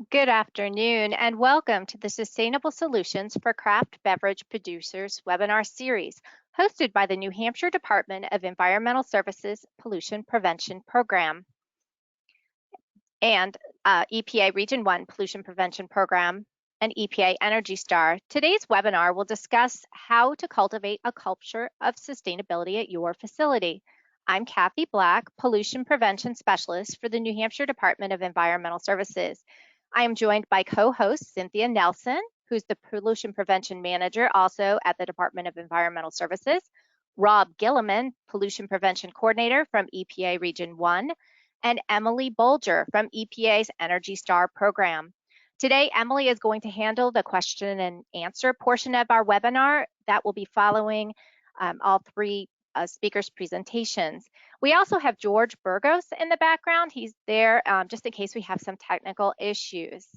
Good afternoon and welcome to the Sustainable Solutions for Craft Beverage Producers webinar series hosted by the New Hampshire Department of Environmental Services Pollution Prevention Program and EPA Region 1 Pollution Prevention Program and EPA Energy Star. Today's webinar will discuss how to cultivate a culture of sustainability at your facility. I'm Kathy Black, Pollution Prevention Specialist for the New Hampshire Department of Environmental Services. I am joined by co-host Cynthia Nelson, who's the Pollution Prevention Manager also at the Department of Environmental Services, Rob Gilliman, Pollution Prevention Coordinator from EPA Region 1, and Emily Bolger from EPA's Energy Star program. Today, Emily is going to handle the question and answer portion of our webinar that will be following all three speakers' presentations. We also have George Burgos in the background. He's there just in case we have some technical issues.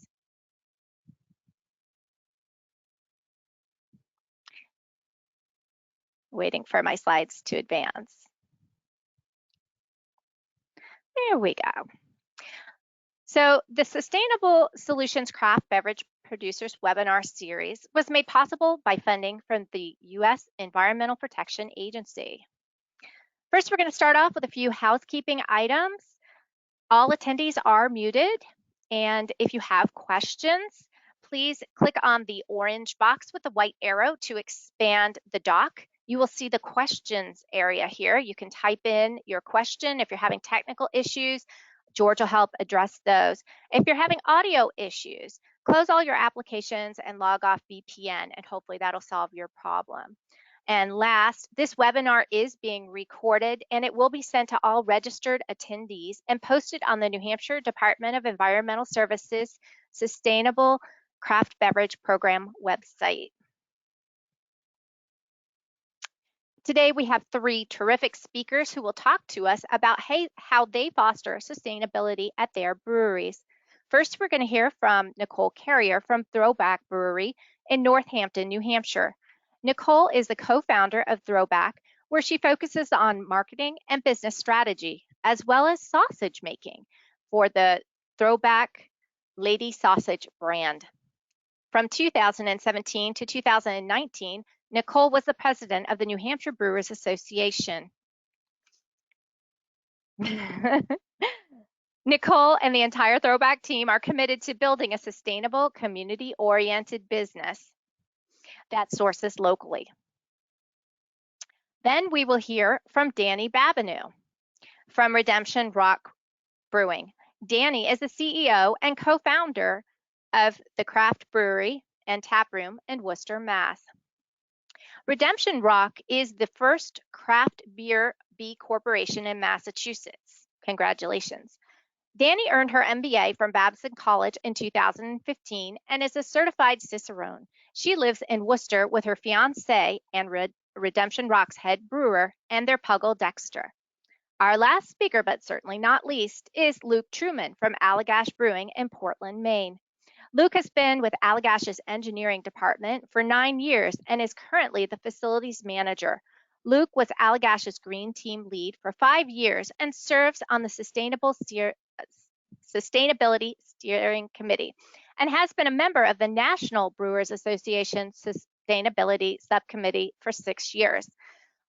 Waiting for my slides to advance. There we go. So the Sustainable Solutions Craft Beverage Producers webinar series was made possible by funding from the U.S. Environmental Protection Agency. First, we're going to start off with a few housekeeping items. All attendees are muted, and if you have questions, please click on the orange box with the white arrow to expand the dock. You will see the questions area here. You can type in your question. If you're having technical issues, George will help address those. If you're having audio issues, close all your applications and log off VPN, and hopefully that'll solve your problem. And last, this webinar is being recorded and it will be sent to all registered attendees and posted on the New Hampshire Department of Environmental Services Sustainable Craft Beverage Program website. Today, we have three terrific speakers who will talk to us about how they foster sustainability at their breweries. First, we're going to hear from Nicole Carrier from Throwback Brewery in North Hampton, New Hampshire. Nicole is the co-founder of Throwback, where she focuses on marketing and business strategy, as well as sausage making for the Throwback Lady Sausage brand. From 2017 to 2019, Nicole was the president of the New Hampshire Brewers Association. Nicole and the entire Throwback team are committed to building a sustainable, community-oriented business that sources locally. Then we will hear from Dani Babineau from Redemption Rock Brewing. Dani is the CEO and co-founder of the Craft Brewery and Tap Room in Worcester, Mass. Redemption Rock is the first craft beer B Corporation in Massachusetts. Congratulations. Dani earned her MBA from Babson College in 2015 and is a certified Cicerone. She lives in Worcester with her fiancé and Redemption Rock's head brewer and their puggle Dexter. Our last speaker, but certainly not least, is Luke Truman from Allagash Brewing in Portland, Maine. Luke has been with Allagash's engineering department for 9 years and is currently the facilities manager. Luke was Allagash's green team lead for 5 years and serves on the Sustainability Steering Committee and has been a member of the National Brewers Association Sustainability Subcommittee for 6 years.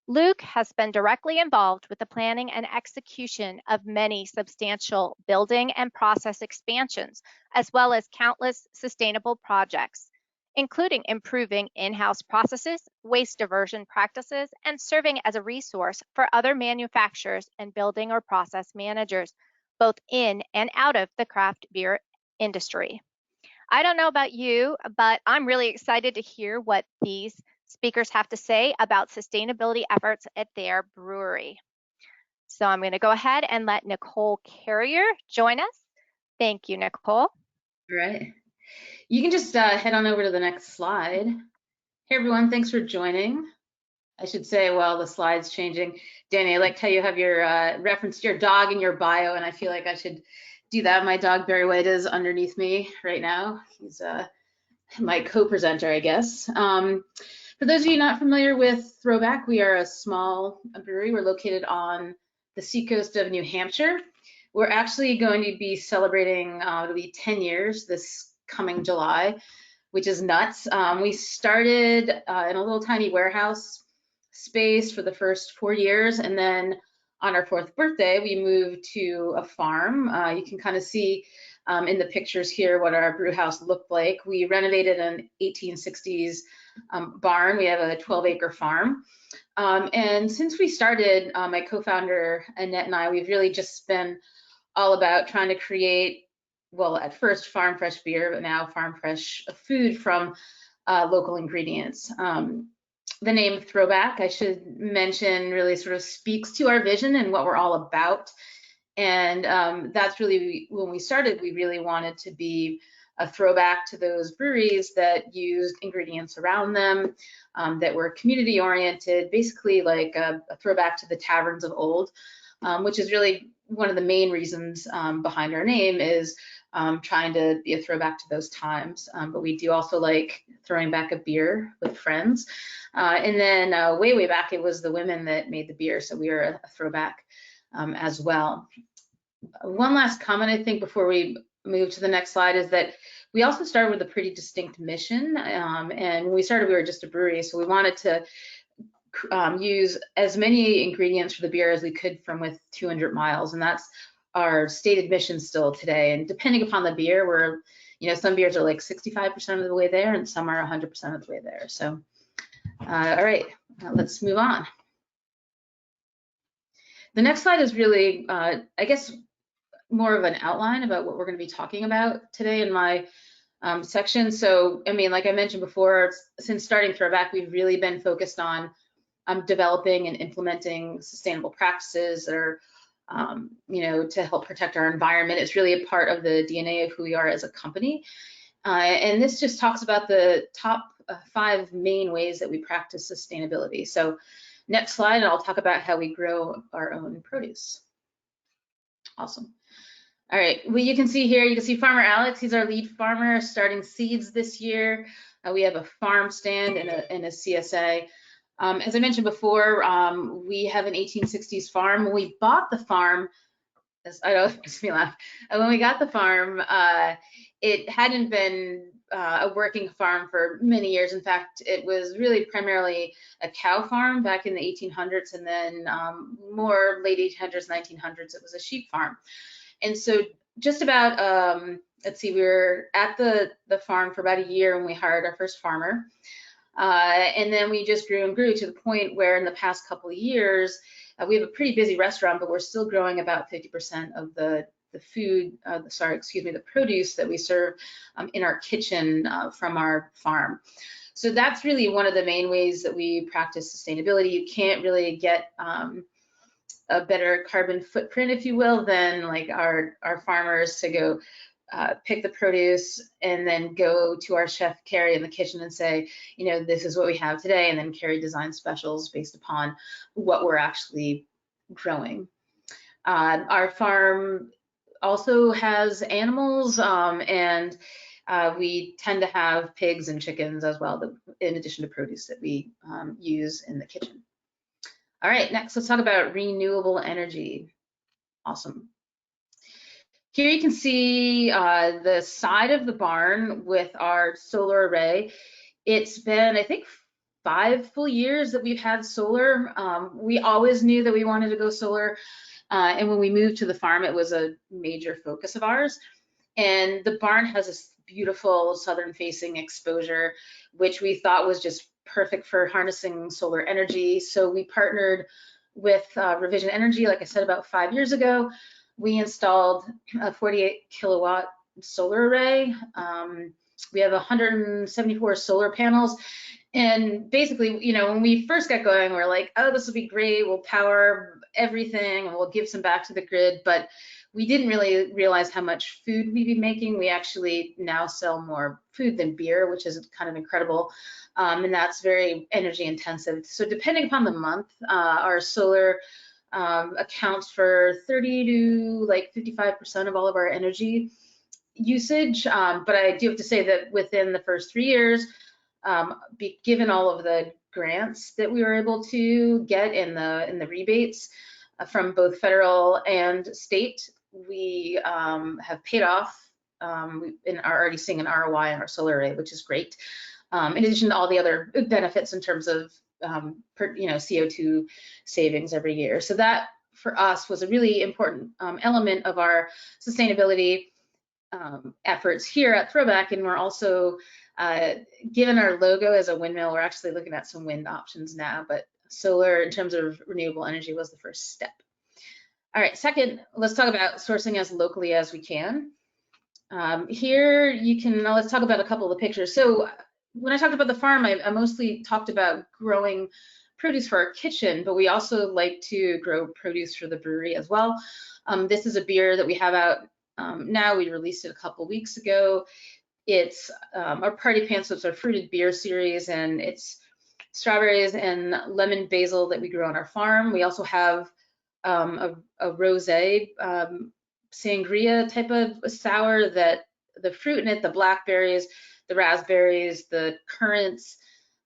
Luke has been directly involved with the planning and execution of many substantial building and process expansions, as well as countless sustainable projects, including improving in-house processes, waste diversion practices, and serving as a resource for other manufacturers and building or process managers, both in and out of the craft beer industry. I don't know about you, but I'm really excited to hear what these speakers have to say about sustainability efforts at their brewery. So I'm going to go ahead and let Nicole Carrier join us. Thank you, Nicole. All right. You can just head on over to the next slide. Hey, everyone. Thanks for joining. I should say, while the slide's changing, Dani, I liked how you have your reference to your dog in your bio, and I feel like I should do that. My dog, Barry White, is underneath me right now. He's my co-presenter, I guess. For those of you not familiar with Throwback, we are a small brewery. We're located on the seacoast of New Hampshire. We're actually going to be celebrating, it'll be 10 years this coming July, which is nuts. We started in a little tiny warehouse space for the first 4 years, and then on our 4th birthday, we moved to a farm. You can kind of see in the pictures here what our brew house looked like. We renovated an 1860s barn. We have a 12-acre farm. And since we started, my co-founder Annette and I, we've really just been all about trying to create, well, at first farm fresh beer, but now farm fresh food from local ingredients. The name Throwback, I should mention, really sort of speaks to our vision and what we're all about. And that's really, when we started, we really wanted to be a throwback to those breweries that used ingredients around them, that were community oriented, basically like a throwback to the taverns of old, which is really one of the main reasons behind our name, is trying to be a throwback to those times. But we do also like throwing back a beer with friends. And then way back, it was the women that made the beer, so we are a throwback as well. One last comment, I think, before we move to the next slide, is that we also started with a pretty distinct mission. And when we started, we were just a brewery, so we wanted to use as many ingredients for the beer as we could from with 200 miles, and that's our stated mission still today. And depending upon the beer, we're, you know, some beers are like 65% of the way there, and some are 100% of the way there. So, all right, let's move on. The next slide is really, I guess, more of an outline about what we're going to be talking about today in my section. So, I mean, like I mentioned before, since starting Throwback, we've really been focused on developing and implementing sustainable practices that are, you know, to help protect our environment. It's really a part of the DNA of who we are as a company. And this just talks about the top 5 main ways that we practice sustainability. So next slide, and I'll talk about how we grow our own produce. Awesome. All right, well, you can see here, you can see Farmer Alex. He's our lead farmer, starting seeds this year. We have a farm stand and a CSA. As I mentioned before, we have an 1860s farm. When we bought the farm, I know it makes me laugh. When we got the farm, it hadn't been a working farm for many years. In fact, it was really primarily a cow farm back in the 1800s, and then more late 1800s, 1900s, it was a sheep farm. And so just about, let's see, we were at the farm for about a year when we hired our first farmer. And then we just grew and grew to the point where in the past couple of years, we have a pretty busy restaurant, but we're still growing about 50% of the food, the produce that we serve in our kitchen from our farm. So that's really one of the main ways that we practice sustainability. You can't really get a better carbon footprint, if you will, than like our farmers to go pick the produce and then go to our chef Carrie in the kitchen and say, you know, this is what we have today, and then Carrie design specials based upon what we're actually growing. Our farm also has animals, and we tend to have pigs and chickens as well, in addition to produce that we use in the kitchen. All right, next let's talk about renewable energy. Awesome. Here you can see the side of the barn with our solar array. It's been, I think, 5 full years that we've had solar. We always knew that we wanted to go solar, and when we moved to the farm, it was a major focus of ours. And the barn has this beautiful southern-facing exposure, which we thought was just perfect for harnessing solar energy. So we partnered with Revision Energy, like I said, about 5 years ago. We installed a 48 kilowatt solar array. We have 174 solar panels. And basically, you know, when we first got going, we we're like, oh, this will be great. We'll power everything and we'll give some back to the grid. But we didn't really realize how much food we'd be making. We actually now sell more food than beer, which is kind of incredible. And that's very energy intensive. So depending upon the month, our solar accounts for 30 to like 55% of all of our energy usage. But I do have to say that within the first 3 years, given all of the grants that we were able to get in the rebates from both federal and state, we have paid off and are already seeing an ROI on our solar array, which is great. In addition to all the other benefits in terms of CO2 savings every year. So that for us was a really important element of our sustainability efforts here at Throwback. And we're also, given our logo as a windmill, we're actually looking at some wind options now, but solar in terms of renewable energy was the first step. All right, second, let's talk about sourcing as locally as we can. Here you can, let's talk about a couple of the pictures. So when I talked about the farm, I mostly talked about growing produce for our kitchen, but we also like to grow produce for the brewery as well. This is a beer that we have out now. We released it a couple weeks ago. It's our Party Pants, so it's our fruited beer series, and it's strawberries and lemon basil that we grew on our farm. We also have a rosé sangria type of sour that the fruit in it, the blackberries, the raspberries, the currants,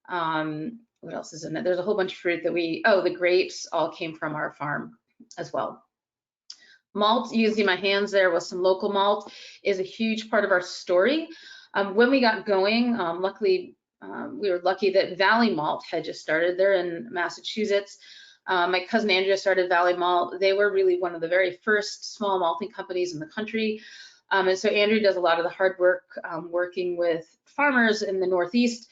what else is in it? There's a whole bunch of fruit that the grapes all came from our farm as well. Malt, using my hands there with some local malt, is a huge part of our story. When we got going, luckily, we were lucky that Valley Malt had just started. They're in Massachusetts. My cousin Andrea started Valley Malt. They were really one of the very first small malting companies in the country. And so Andrew does a lot of the hard work working with farmers in the Northeast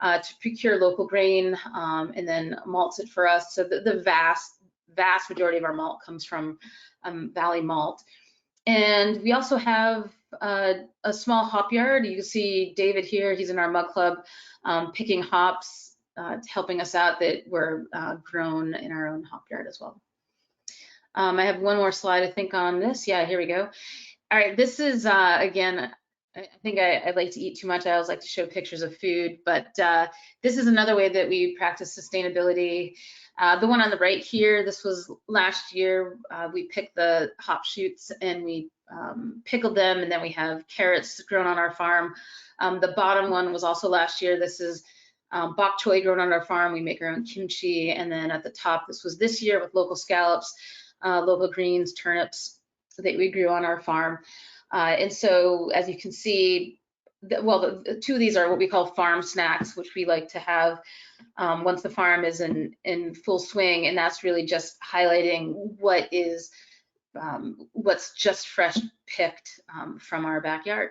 to procure local grain and then malts it for us. So the vast majority of our malt comes from Valley Malt. And we also have a small hop yard. You can see David here, he's in our mug club picking hops, helping us out that were grown in our own hop yard as well. I have one more slide, I think, on this. Yeah, here we go. All right, this is, again, I think I like to eat too much. I always like to show pictures of food, but this is another way that we practice sustainability. The one on the right here, this was last year. We picked the hop shoots and we pickled them, and then we have carrots grown on our farm. The bottom one was also last year. This is bok choy grown on our farm. We make our own kimchi. And then at the top, this was this year with local scallops, local greens, turnips that we grew on our farm. And so as you can see, the two of these are what we call farm snacks, which we like to have once the farm is in full swing. And that's really just highlighting what is what's just fresh picked from our backyard.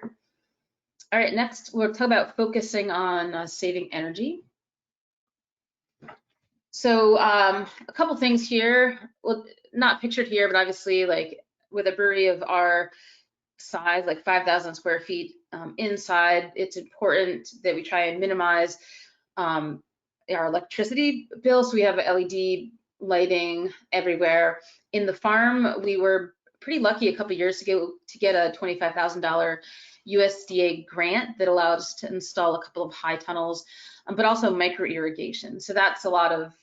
All right, next we'll talk about focusing on saving energy. So a couple things here, well, not pictured here, but obviously like with a brewery of our size, like 5,000 square feet inside, it's important that we try and minimize our electricity bill. So we have LED lighting everywhere. In the farm, we were pretty lucky a couple years ago to get a $25,000 USDA grant that allowed us to install a couple of high tunnels, but also micro irrigation. So that's a lot of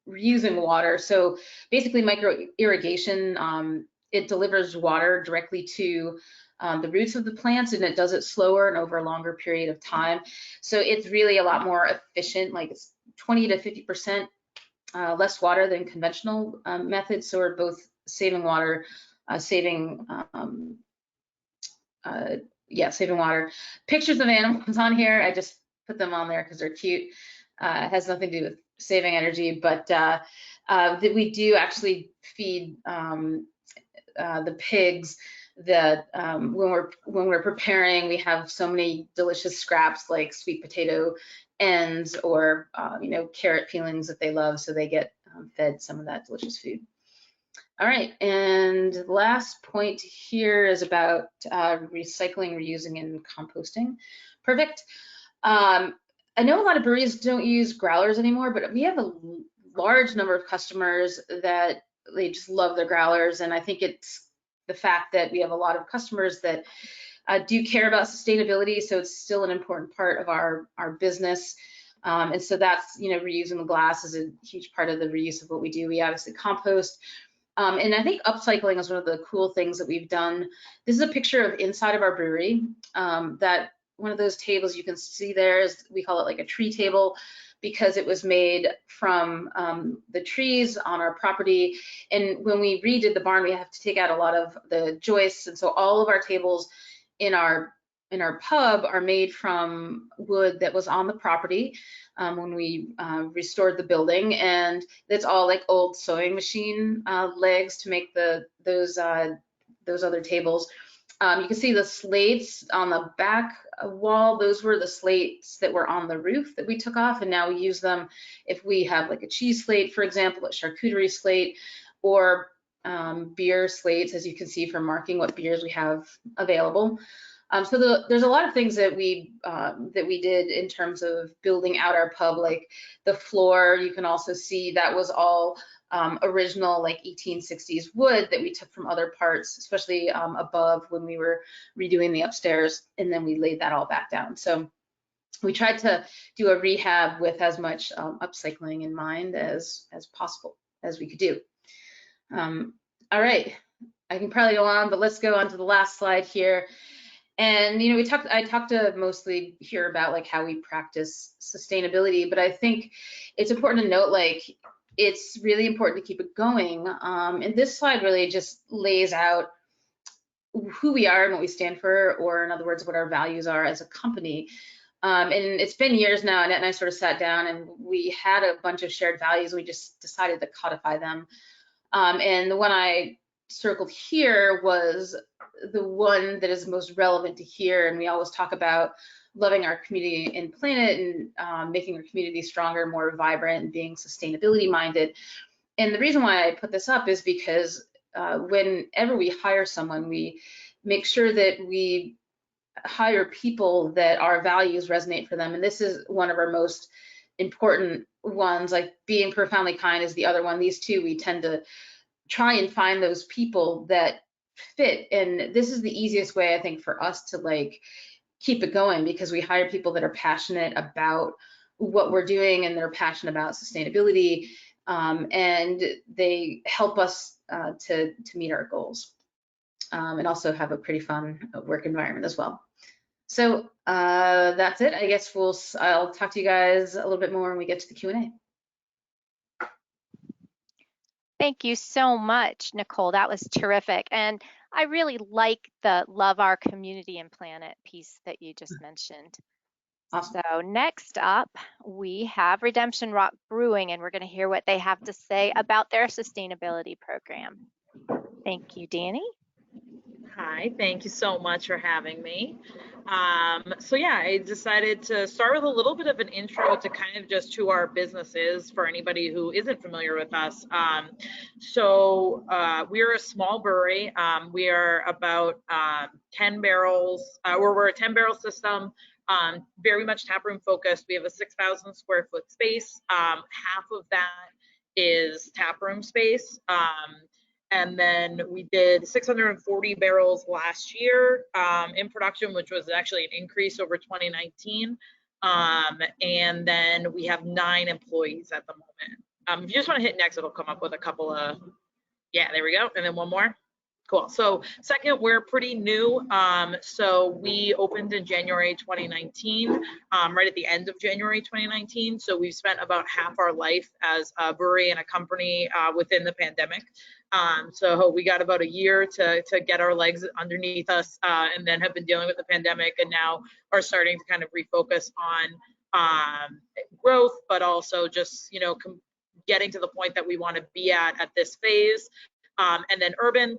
reusing water. So basically micro irrigation, it delivers water directly to the roots of the plants, and it does it slower and over a longer period of time. So it's really a lot more efficient, like it's 20 to 50% less water than conventional methods. So we're both saving water, saving water. Pictures of animals on here, I just put them on there because they're cute. It has nothing to do with saving energy, but that we do actually feed the pigs. That when we're preparing, we have so many delicious scraps like sweet potato ends or carrot peelings that they love, so they get fed some of that delicious food. All right, and the last point here is about recycling, reusing, and composting. Perfect. I know a lot of breweries don't use growlers anymore, but we have a large number of customers that they just love their growlers, and I think it's the fact that we have a lot of customers that do care about sustainability, so it's still an important part of our business. And so that's, reusing the glass is a huge part of the reuse of what we do. We obviously compost. And I think upcycling is one of the cool things that we've done. This is a picture of inside of our brewery. That one of those tables you can see there is, we call it like a tree table. because it was made from the trees on our property. And when we redid the barn, we have to take out a lot of the joists. And so all of our tables in our pub are made from wood that was on the property when we restored the building, and it's all like old sewing machine legs to make those other tables. You can see the slates on the back wall. Those were the slates that were on the roof that we took off, and now we use them if we have like a cheese slate, for example, a charcuterie slate, or beer slates, as you can see from marking what beers we have available. So there's a lot of things that we did in terms of building out our pub, like the floor. You can also see that was all original, like 1860s wood that we took from other parts, especially above when we were redoing the upstairs, and then we laid that all back down. So we tried to do a rehab with as much upcycling in mind as possible as we could do. All right, I can probably go on, but let's go on to the last slide here. And you know, I talked to mostly here about like how we practice sustainability, but I think it's important to note, like, it's really important to keep it going. And this slide really just lays out who we are and what we stand for, or in other words, what our values are as a company. And it's been years now, Annette and I sort of sat down and we had a bunch of shared values. We just decided to codify them. And the one I circled here was the one that is most relevant to here. And we always talk about loving our community and planet, and making our community stronger, more vibrant, and being sustainability minded. And the reason why I put this up is because whenever we hire someone, we make sure that we hire people that our values resonate for them. And this is one of our most important ones. Like being profoundly kind is the other one. These two, we tend to try and find those people that fit. And this is the easiest way, I think, for us to like keep it going, because we hire people that are passionate about what we're doing, and they're passionate about sustainability, and they help us to meet our goals, and also have a pretty fun work environment as well. So that's it. I guess I'll talk to you guys a little bit more when we get to the Q&A. Thank you so much, Nicole. That was terrific. And I really like the love our community and planet piece that you just mentioned. Awesome. So next up, we have Redemption Rock Brewing, and we're going to hear what they have to say about their sustainability program. Thank you, Dani. Hi, thank you so much for having me. So yeah, I decided to start with a little bit of an intro to kind of just who our business is for anybody who isn't familiar with us. We're a small brewery. We are about 10 barrels. We're a 10-barrel system, very much taproom focused. We have a 6,000 square foot space. Half of that is taproom space. And then we did 640 barrels last year in production, which was actually an increase over 2019. And then we have 9 employees at the moment. If you just want to hit next, it'll come up with a couple of, yeah, there we go. And then one more. Cool. So second, we're pretty new. So we opened in January 2019, right at the end of January 2019. So we've spent about half our life as a brewery and a company within the pandemic. So we got about a year to get our legs underneath us, and then have been dealing with the pandemic, and now are starting to kind of refocus on growth, but also just, you know, getting to the point that we want to be at this phase. And then urban.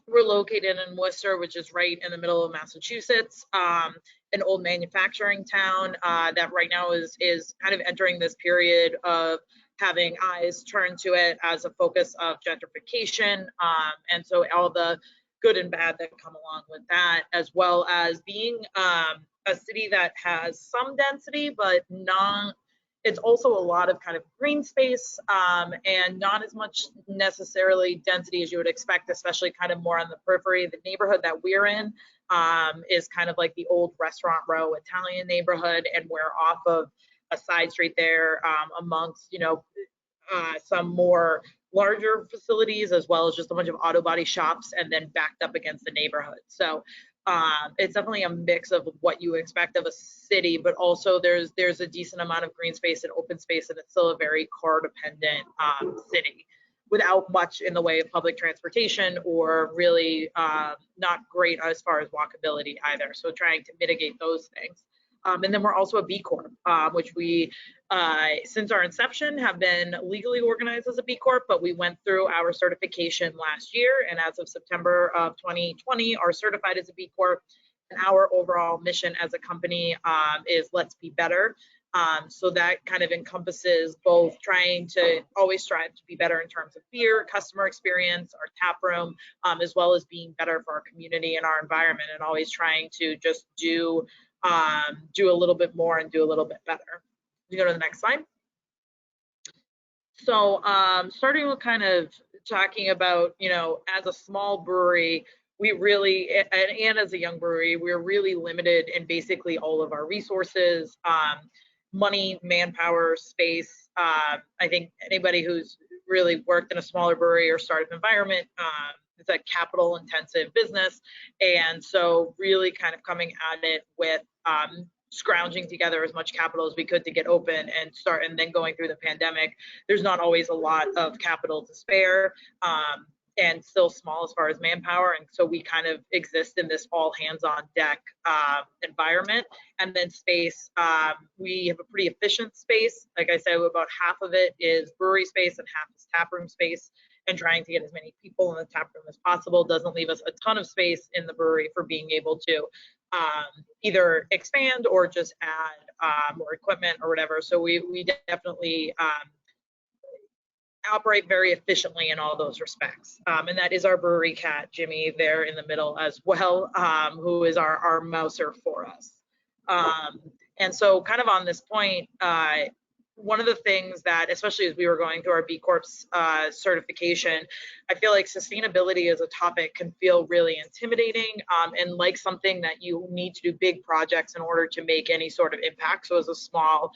We're located in Worcester, which is right in the middle of Massachusetts, an old manufacturing town that right now is kind of entering this period of having eyes turned to it as a focus of gentrification, and so all the good and bad that come along with that, as well as being a city that has some density, but not. It's also a lot of kind of green space, and not as much necessarily density as you would expect, especially kind of more on the periphery. The neighborhood that we're in is kind of like the old restaurant row Italian neighborhood, and we're off of a side street there, amongst, you know, some more larger facilities, as well as just a bunch of auto body shops, and then backed up against the neighborhood. So it's definitely a mix of what you expect of a city, but also there's a decent amount of green space and open space, and it's still a very car dependent city without much in the way of public transportation, or really not great as far as walkability either. So trying to mitigate those things. And then we're also a B Corp, which we, since our inception, have been legally organized as a B Corp, but we went through our certification last year, and as of September of 2020, are certified as a B Corp. And our overall mission as a company is let's be better. So that kind of encompasses both trying to always strive to be better in terms of beer, customer experience, our tap room, as well as being better for our community and our environment, and always trying to just do a little bit more and do a little bit better. You go to the next slide. So starting with kind of talking about, as a small brewery, we really, and as a young brewery, we're really limited in basically all of our resources, money, manpower, space. I think anybody who's really worked in a smaller brewery or startup environment, it's a capital intensive business. And so really kind of coming at it with scrounging together as much capital as we could to get open and then going through the pandemic. There's not always a lot of capital to spare. And still small as far as manpower. And so we kind of exist in this all hands on deck environment. And then space, we have a pretty efficient space. Like I said, about half of it is brewery space and half is tap room space. And trying to get as many people in the tap room as possible doesn't leave us a ton of space in the brewery for being able to either expand or just add more equipment or whatever. So we definitely operate very efficiently in all those respects. And that is our brewery cat, Jimmy, there in the middle as well, who is our mouser for us. And so kind of on this point, one of the things that, especially as we were going through our B Corp certification, I feel like sustainability as a topic can feel really intimidating and like something that you need to do big projects in order to make any sort of impact. So as a small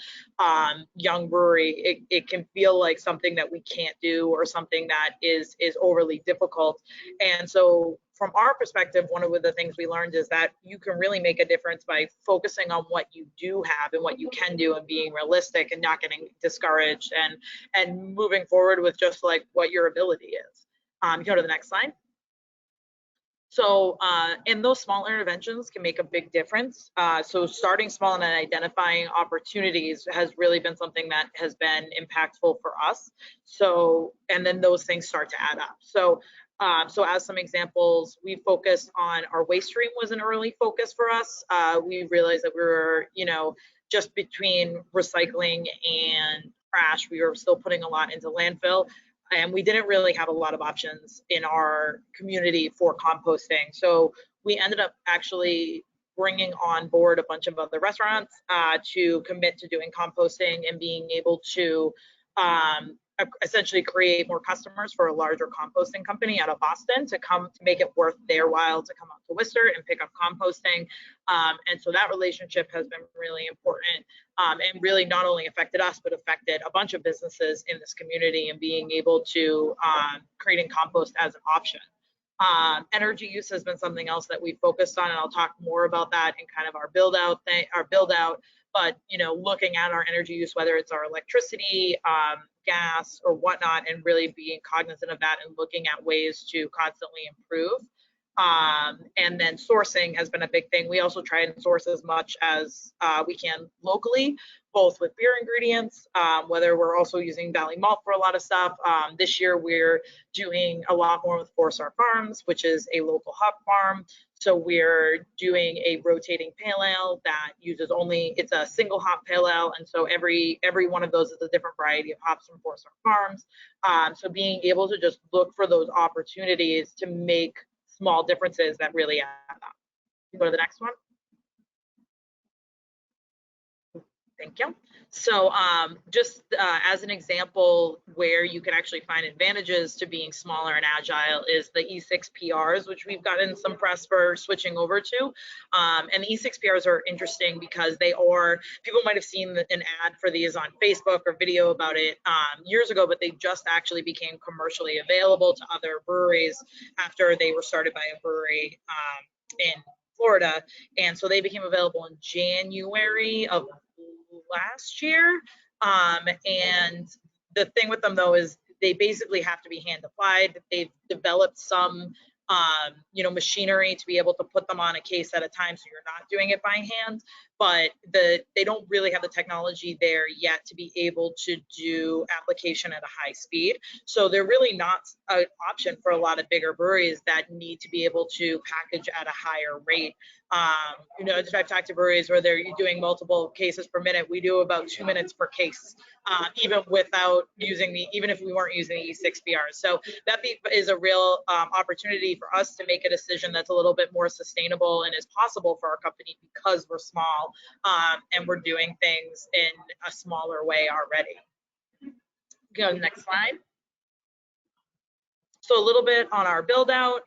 young brewery, it can feel like something that we can't do or something that is overly difficult. And so from our perspective, one of the things we learned is that you can really make a difference by focusing on what you do have and what you can do and being realistic and not getting discouraged and moving forward with just like what your ability is. Go to the next slide. So, and those small interventions can make a big difference. So starting small and identifying opportunities has really been something that has been impactful for us. So, and then those things start to add up. So as some examples, we focused on our waste stream was an early focus for us. We realized that we were, just between recycling and trash, we were still putting a lot into landfill. And we didn't really have a lot of options in our community for composting. So we ended up actually bringing on board a bunch of other restaurants to commit to doing composting and being able to essentially create more customers for a larger composting company out of Boston to come to make it worth their while to come out to Worcester and pick up composting. And so that relationship has been really important and really not only affected us, but affected a bunch of businesses in this community and being able to creating compost as an option. Energy use has been something else that we focused on, and I'll talk more about that in kind of our build out. But looking at our energy use, whether it's our electricity, gas, or whatnot, and really being cognizant of that and looking at ways to constantly improve. And then sourcing has been a big thing. We also try and source as much as we can locally, both with beer ingredients, whether we're also using Valley Malt for a lot of stuff. This year we're doing a lot more with Forest Farms, which is a local hop farm. So we're doing a rotating pale ale that uses it's a single hop pale ale. And so every one of those is a different variety of hops from Forest Farms. So being able to just look for those opportunities to make small differences that really add up. You go to the next one. Thank you. So just as an example where you can actually find advantages to being smaller and agile is the E6 PRs, which we've gotten some press for switching over to. And the E6 PRs are interesting because people might have seen an ad for these on Facebook or video about it years ago, but they just actually became commercially available to other breweries after they were started by a brewery in Florida. And so they became available in January of last year. And the thing with them though is they basically have to be hand applied. They've developed some machinery to be able to put them on a case at a time, so you're not doing it by hand, but they don't really have the technology there yet to be able to do application at a high speed. So they're really not an option for a lot of bigger breweries that need to be able to package at a higher rate. I've talked to breweries where they're doing multiple cases per minute. We do about 2 minutes per case, even if we weren't using the E6BRs. So that is a real opportunity for us to make a decision that's a little bit more sustainable and is possible for our company because we're small and we're doing things in a smaller way already. Go to the next slide. So a little bit on our build out.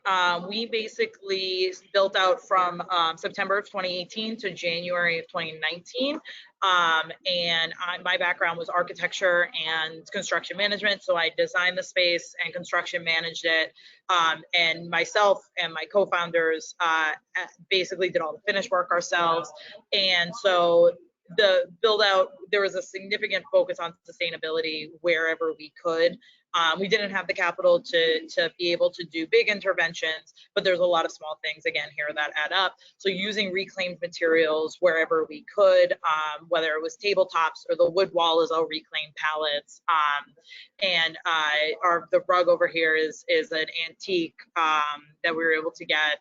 We basically built out from September of 2018 to January of 2019. My background was architecture and construction management. So I designed the space and construction managed it. And myself and my co-founders basically did all the finish work ourselves. And so the build out, there was a significant focus on sustainability wherever we could. We didn't have the capital to be able to do big interventions, but there's a lot of small things again here that add up. So using reclaimed materials wherever we could, whether it was tabletops or the wood wall is all reclaimed pallets. The rug over here is an antique that we were able to get.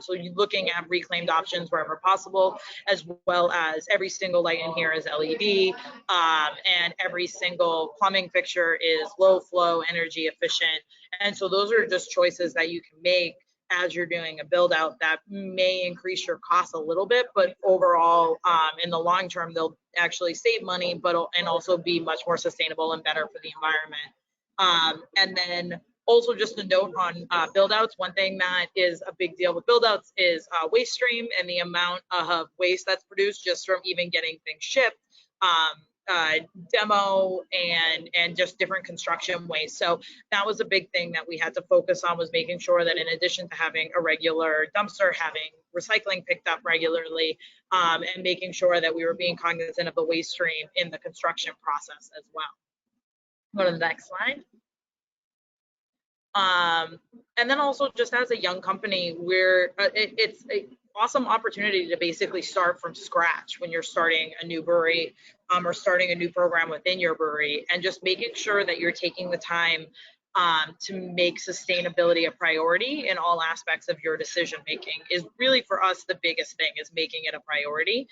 So you're looking at reclaimed options wherever possible, as well as every single light in here is LED, and every single plumbing fixture is low flow, energy efficient. And so those are just choices that you can make as you're doing a build out that may increase your costs a little bit, but overall, in the long term, they'll actually save money, and also be much more sustainable and better for the environment. And then also just a note on build outs, one thing that is a big deal with build outs is waste stream and the amount of waste that's produced just from even getting things shipped, demo and just different construction waste. So that was a big thing that we had to focus on, was making sure that in addition to having a regular dumpster, having recycling picked up regularly, and making sure that we were being cognizant of the waste stream in the construction process as well. Go to the next slide. And then also just as a young company, it's an awesome opportunity to basically start from scratch when you're starting a new brewery or starting a new program within your brewery, and just making sure that you're taking the time to make sustainability a priority in all aspects of your decision making is really, for us, the biggest thing, is making it a priority.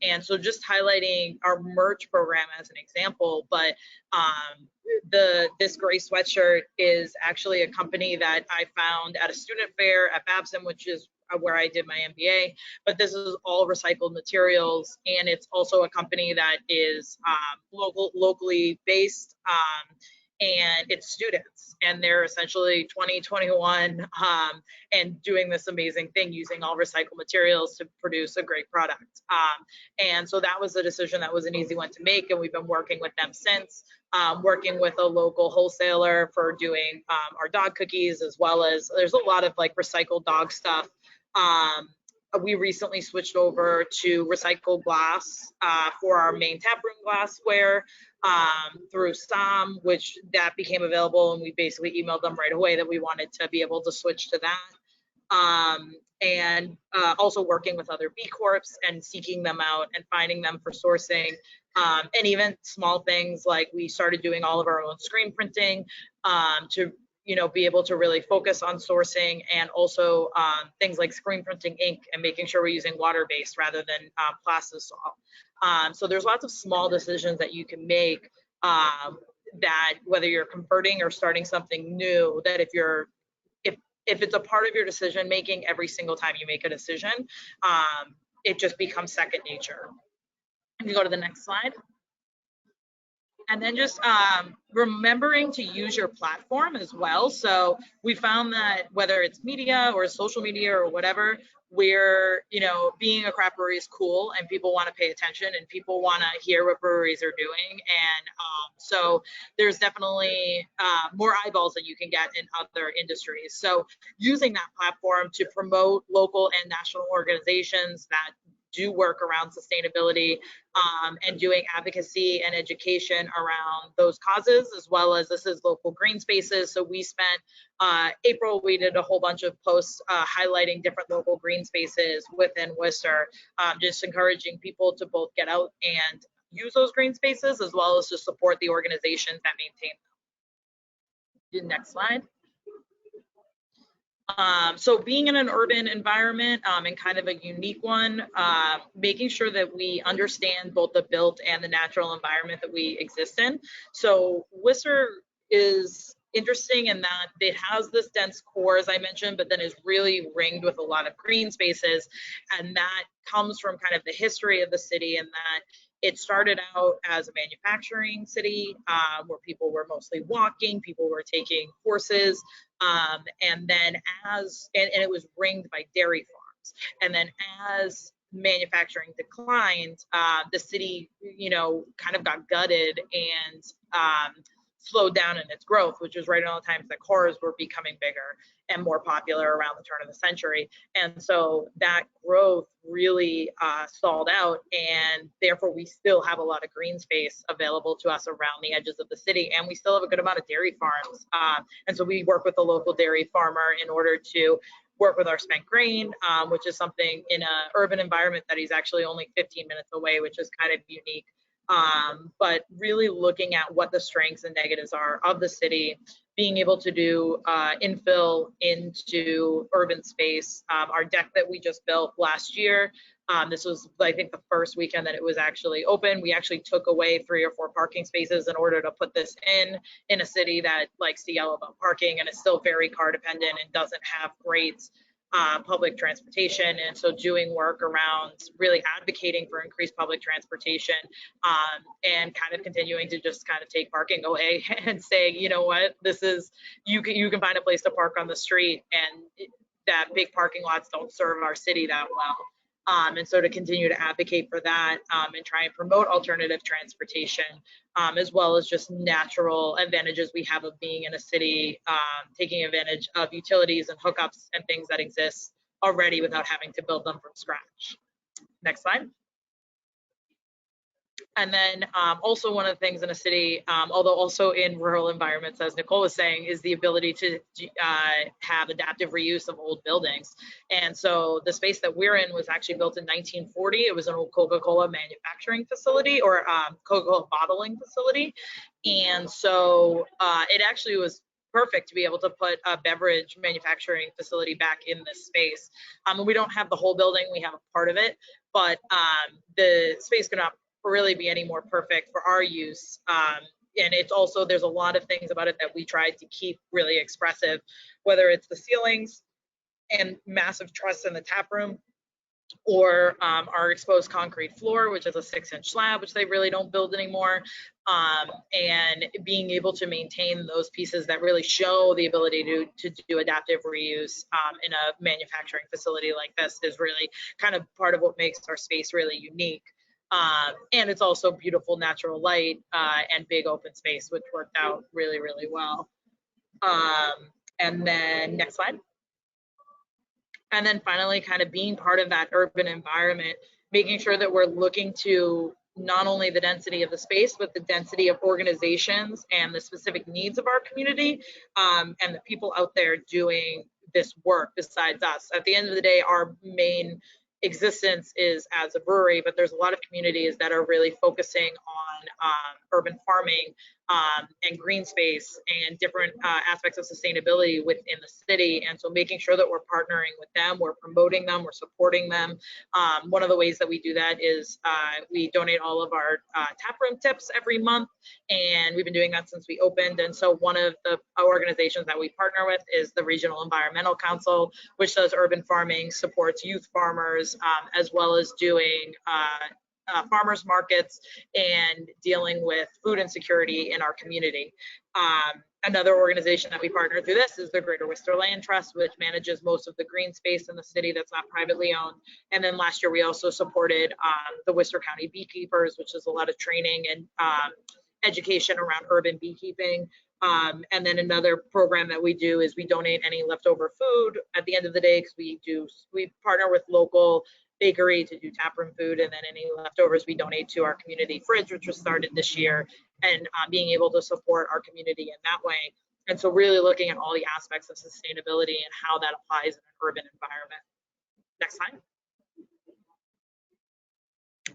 And so just highlighting our merch program as an example, but this gray sweatshirt is actually a company that I found at a student fair at Babson, which is where I did my MBA, but this is all recycled materials, and it's also a company that is locally based, and it's students, and they're essentially 20, 21, and doing this amazing thing using all recycled materials to produce a great product. And so that was a decision that was an easy one to make, and we've been working with them since, working with a local wholesaler for doing our dog cookies, as well as there's a lot of like recycled dog stuff. We recently switched over to recycled glass for our main taproom glassware through SOM, which that became available, and we basically emailed them right away that we wanted to be able to switch to that. And also working with other B Corps and seeking them out and finding them for sourcing, and even small things like we started doing all of our own screen printing to be able to really focus on sourcing, and also things like screen printing ink and making sure we're using water-based rather than plastisol. So there's lots of small decisions that you can make that, whether you're converting or starting something new, that if it's a part of your decision making every single time you make a decision, it just becomes second nature. You can go to the next slide. And then just remembering to use your platform as well. So we found that whether it's media or social media or whatever, where, you know, being a craft brewery is cool and people want to pay attention and people want to hear what breweries are doing. And so there's definitely more eyeballs than you can get in other industries. So using that platform to promote local and national organizations that do work around sustainability, and doing advocacy and education around those causes, as well as this is local green spaces. So we spent April, we did a whole bunch of posts highlighting different local green spaces within Worcester, just encouraging people to both get out and use those green spaces, as well as to support the organizations that maintain them. Next slide. So being in an urban environment and kind of a unique one, making sure that we understand both the built and the natural environment that we exist in. So Worcester is interesting in that it has this dense core, as I mentioned, but then is really ringed with a lot of green spaces. And that comes from kind of the history of the city, and that it started out as a manufacturing city where people were mostly walking, people were taking horses, and then and it was ringed by dairy farms. And then as manufacturing declined, the city, you know, kind of got gutted and slowed down in its growth, which was right around the times that cars were becoming bigger and more popular around the turn of the century. And so that growth really stalled out, and therefore we still have a lot of green space available to us around the edges of the city, and we still have a good amount of dairy farms. And so we work with the local dairy farmer in order to work with our spent grain, which is something in an urban environment that he's actually only 15 minutes away, which is kind of unique. But really looking at what the strengths and negatives are of the city, being able to do infill into urban space. Our deck that we just built last year, this was, I think, the first weekend that it was actually open. We actually took away 3 or 4 parking spaces in order to put this in a city that likes to yell about parking and is still very car dependent and doesn't have great public transportation. And so doing work around really advocating for increased public transportation, and kind of continuing to just kind of take parking away and say, you know what, this is, you can find a place to park on the street, and that big parking lots don't serve our city that well. And so to continue to advocate for that, and try and promote alternative transportation, as well as just natural advantages we have of being in a city, taking advantage of utilities and hookups and things that exist already without having to build them from scratch. Next slide. And then also one of the things in a city, although also in rural environments, as Nicole was saying, is the ability to have adaptive reuse of old buildings. And so the space that we're in was actually built in 1940. It was an old Coca-Cola manufacturing facility, or Coca-Cola bottling facility. And so it actually was perfect to be able to put a beverage manufacturing facility back in this space. We don't have the whole building, we have a part of it, but the space could not really be any more perfect for our use. And it's also, there's a lot of things about it that we tried to keep really expressive, whether it's the ceilings and massive truss in the tap room, or our exposed concrete floor, which is a 6-inch slab, which they really don't build anymore. And being able to maintain those pieces that really show the ability to do adaptive reuse in a manufacturing facility like this is really kind of part of what makes our space really unique. And it's also beautiful natural light and big open space, which worked out really, really well. And then next slide. And then finally, kind of being part of that urban environment, making sure that we're looking to not only the density of the space, but the density of organizations and the specific needs of our community, and the people out there doing this work besides us. At the end of the day, our main existence is as a brewery, but there's a lot of communities that are really focusing on urban farming and green space and different aspects of sustainability within the city. And so making sure that we're partnering with them, we're promoting them, we're supporting them. One of the ways that we do that is we donate all of our taproom tips every month, and we've been doing that since we opened. And so one of the organizations that we partner with is the Regional Environmental Council, which does urban farming, supports youth farmers, as well as doing farmers markets and dealing with food insecurity in our community. Another organization that we partner through this is the Greater Worcester Land Trust, which manages most of the green space in the city that's not privately owned. And then last year we also supported the Worcester County Beekeepers, which is a lot of training and education around urban beekeeping. And then another program that we do is we donate any leftover food at the end of the day, because we partner with local bakery to do taproom food, and then any leftovers we donate to our community fridge, which was started this year, and being able to support our community in that way. And so really looking at all the aspects of sustainability and how that applies in an urban environment. Next slide.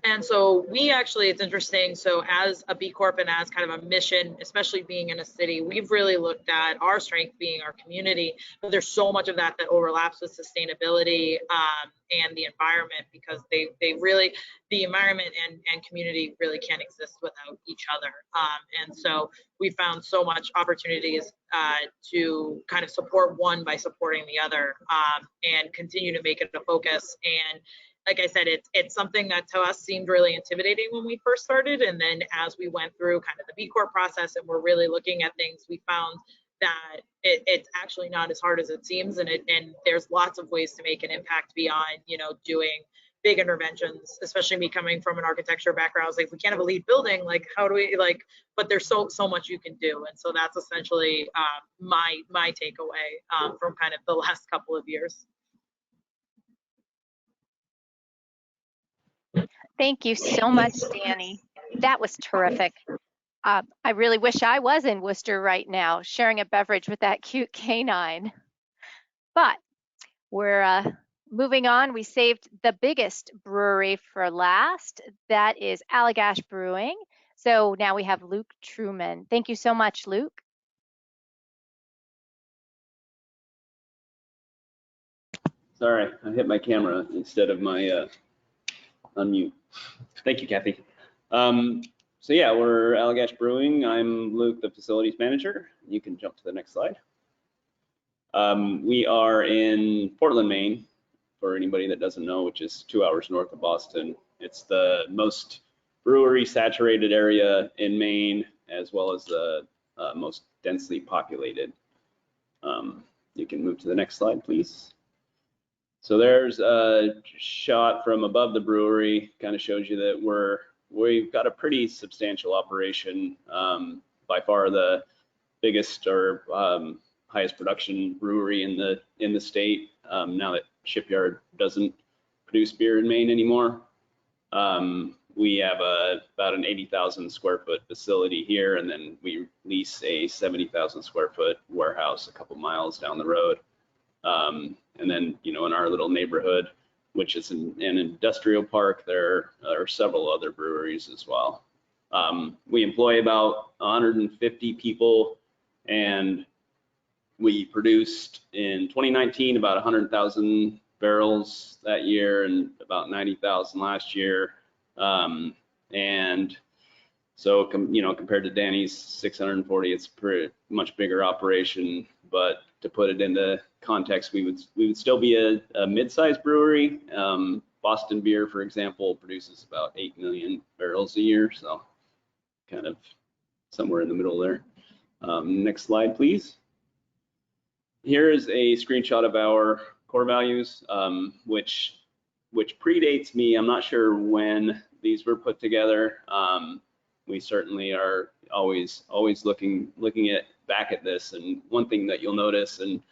And so we actually, it's interesting, so as a B Corp and as kind of a mission, especially being in a city, we've really looked at our strength being our community, but there's so much of that that overlaps with sustainability and the environment, because they really, the environment and community really can't exist without each other. And so we found so much opportunities to kind of support one by supporting the other, and continue to make it a focus. And like I said, it's something that to us seemed really intimidating when we first started. And then as we went through kind of the B Corp process and we're really looking at things, we found that it's actually not as hard as it seems. And there's lots of ways to make an impact beyond, doing big interventions, especially me coming from an architecture background. I was like, we can't have a LEED building. Like, how do we but there's so much you can do. And so that's essentially my takeaway from kind of the last couple of years. Thank you so much, Dani. That was terrific. I really wish I was in Worcester right now, sharing a beverage with that cute canine. But we're moving on. We saved the biggest brewery for last. That is Allagash Brewing. So now we have Luke Truman. Thank you so much, Luke. Sorry, I hit my camera instead of my unmute. Thank you, Kathy. So yeah, we're Allagash Brewing. I'm Luke, the facilities manager. You can jump to the next slide. We are in Portland, Maine, for anybody that doesn't know, which is 2 hours north of Boston. It's the most brewery saturated area in Maine, as well as the most densely populated. You can move to the next slide, please. So there's a shot from above the brewery, kind of shows you that we've got a pretty substantial operation, by far the biggest or highest production brewery in the state. Now that Shipyard doesn't produce beer in Maine anymore, we have about an 80,000 square foot facility here, and then we lease a 70,000 square foot warehouse a couple miles down the road. And then, in our little neighborhood, which is an industrial park, there are several other breweries as well. We employ about 150 people, and we produced in 2019 about 100,000 barrels that year and about 90,000 last year. And so, compared to Dani's 640, it's a pretty much bigger operation. But to put it into context, we would still be a mid-sized brewery. Boston Beer, for example, produces about 8 million barrels a year, so kind of somewhere in the middle there. Next slide, please. Here is a screenshot of our core values, which predates me. I'm not sure when these were put together. We certainly are always looking back at this. And one thing that you'll notice, and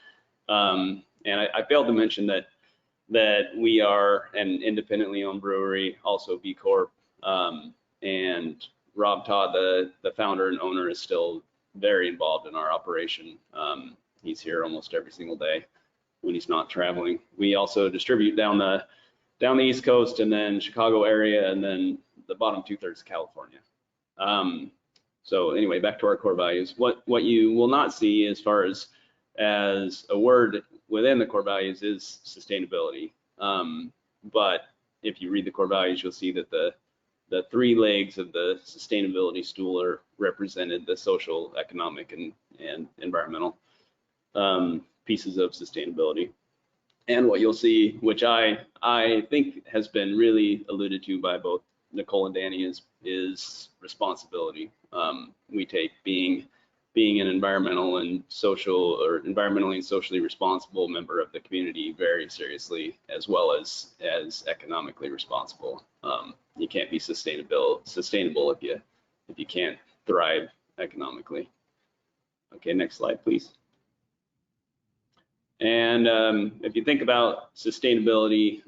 I failed to mention that we are an independently owned brewery, also B Corp, and Rob Todd, the founder and owner, is still very involved in our operation. He's here almost every single day when he's not traveling. We also distribute down the East Coast, and then Chicago area, and then the bottom 2/3 of California. So anyway, back to our core values. What you will not see as far as a word within the core values is sustainability. But if you read the core values, you'll see that the three legs of the sustainability stool are represented: the social, economic, and environmental pieces of sustainability. And what you'll see, which I think has been really alluded to by both Nicole and Dani is responsibility. We take being an environmental and social, or environmentally and socially responsible member of the community very seriously, as well as economically responsible. You can't be sustainable if you can't thrive economically. Okay, next slide, please. And if you think about sustainability,